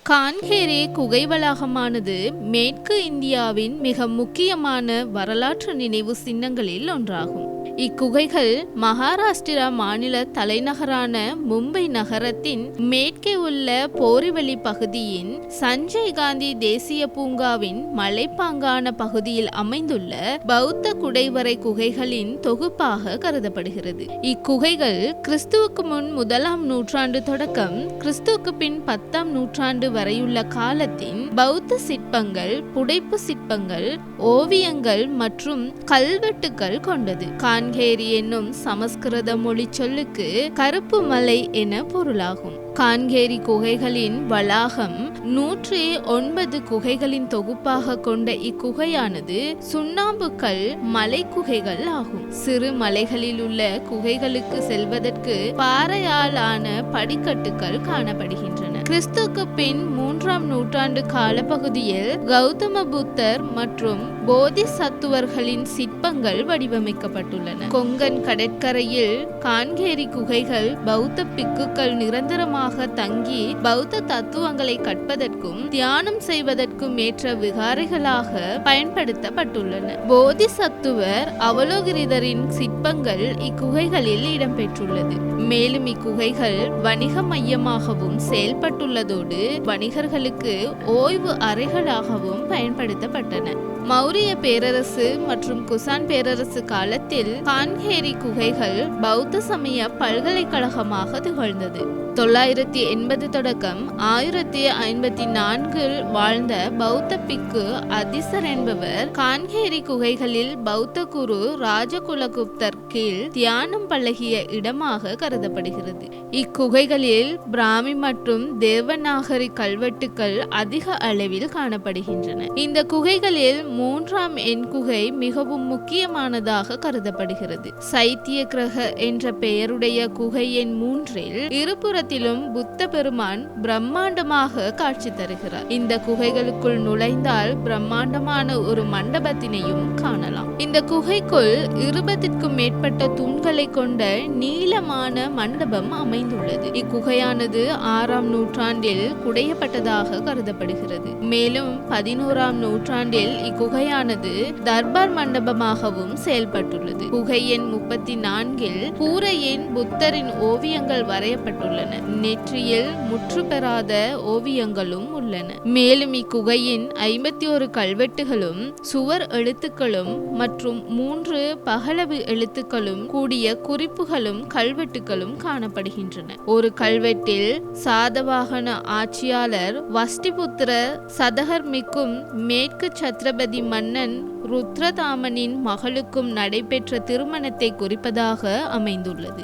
கான்கேரி குகை வளாகமானது மேற்கு இந்தியாவின் மிக முக்கியமான வரலாற்று நினைவு சின்னங்களில் ஒன்றாகும். இக்குகைகள் மகாராஷ்டிரா மாநில தலைநகரான மும்பை நகரத்தின் மேற்கே உள்ள போரிவலி பகுதியின் சஞ்சய் காந்தி தேசிய பூங்காவின் மலைப்பாங்கான பகுதியில் அமைந்துள்ள பௌத்த குடைவரை குகைகளின் தொகுப்பாக கருதப்படுகிறது. இக்குகைகள் கிறிஸ்துவுக்கு முன் 1ஆம் நூற்றாண்டு தொடக்கம் கிறிஸ்துவுக்கு பின் 10ஆம் நூற்றாண்டு வரையுள்ள காலத்தின் பௌத்த சிற்பங்கள், புடைப்பு சிற்பங்கள், ஓவியங்கள் மற்றும் கல்வெட்டுகள் கொண்டது. கான்கேரி என்னும் சமஸ்கிருத மொழி சொல்லுக்கு கருப்பு மலை என பொருளாகும். கான்கேரி குகைகளின் வளாகம் 109 குகைகளின் தொகுப்பாக கொண்ட இக்குகையானது சுண்ணாம்பு கல் மலை குகைகள் ஆகும். சிறு மலைகளில் உள்ள குகைகளுக்கு செல்வதற்கு பாறையாலான படிக்கட்டுகள் காணப்படுகின்றன. கிறிஸ்துக்கு பின் 3ஆம் நூற்றாண்டு காலப்பகுதியில் கௌதம புத்தர் மற்றும் போதிசத்துவர்களின் சிற்பங்கள் வடிவமைக்கப்பட்டுள்ளன. கொங்கன் கடற்கரையில் கான்கேரி குகைகள் பௌத்த பிக்குகள் நிரந்தரமாக தங்கி பௌத்த தத்துவங்களை கற்பதற்கும் தியானம் செய்வதற்கும் ஏற்ற விகாரைகளாக பயன்படுத்தப்பட்டுள்ளன. போதிசத்துவர் அவலோகிரிதரின் சிற்பங்கள் இக்குகைகளில் இடம்பெற்றுள்ளது. மேலும் இக்குகைகள் வணிக மையமாகவும் செயல்பட்டுள்ளதோடு வணிகர்களுக்கு ஓய்வு அறைகளாகவும் பயன்படுத்தப்பட்டன. மௌரிய பேரரசு மற்றும் குசான் பேரரசு காலத்தில் கான்கேரி குகைகள் பௌத்த சமய பல்கலைக்கழகமாக திகழ்ந்தது. 980 தொடக்கம் 1054 வாழ்ந்த பௌத்த பிக்கு அதிசர் என்பவர் கான்கேரி குகைகளில் பௌத்த குரு ராஜகுலகுப்தர் கீழ் தியானம் பழகிய இடமாக கருதப்படுகிறது. இக்குகைகளில் பிராமி மற்றும் தேவநாகரி கல்வெட்டுக்கள் அதிக அளவில் காணப்படுகின்றன. இந்த குகைகளில் 3ஆம் எண் குகை மிகவும் முக்கியமானதாக கருதப்படுகிறது. சைத்திய கிரக என்ற பெயருடைய குகை எண் 3இல் இருபுறத்திலும் புத்த பெருமான் பிரம்மாண்டமாக காட்சி தருகிறார். இந்த குகைகளுக்குள் நுழைந்தால் பிரம்மாண்டமான ஒரு மண்டபத்தினையும் காணலாம். இந்த குகைக்குள் 20க்கும் மேற்பட்ட தூண்களை கொண்ட நீளமான மண்டபம் அமைந்துள்ளது. இக்குகையானது 6ஆம் நூற்றாண்டில் குடையப்பட்டதாக கருதப்படுகிறது. மேலும் 11ஆம் நூற்றாண்டில் இக்குகையானது தர்பார் மண்டபமாகவும் செயல்பட்டுள்ளது. குகை எண் 34இல் கூரையின் புத்தரின் ஓவியங்கள் வரையப்பட்டுள்ளன. நெற்றியில் முற்று பெறாத ஓவியங்களும் உள்ளன. மேலும் இக்குகையின் 51 கல்வெட்டுகளும் சுவர் எழுத்துக்களும் மற்றும் 3 பகலவு எழுத்துக்களும் கூடிய குறிப்புகளும் கல்வெட்டுகளும் காணப்படுகின்றன. ஒரு கல்வெட்டில் சாதவாகன ஆட்சியாளர் வஷ்டிபுத்திர சதகர்மிக்கும் மேற்கு சத்ரபதி மன்னன் ருத்ரதாமனின் மகளுக்கும் நடைபெற்ற திருமணத்தை குறிப்பதாக அமைந்துள்ளது.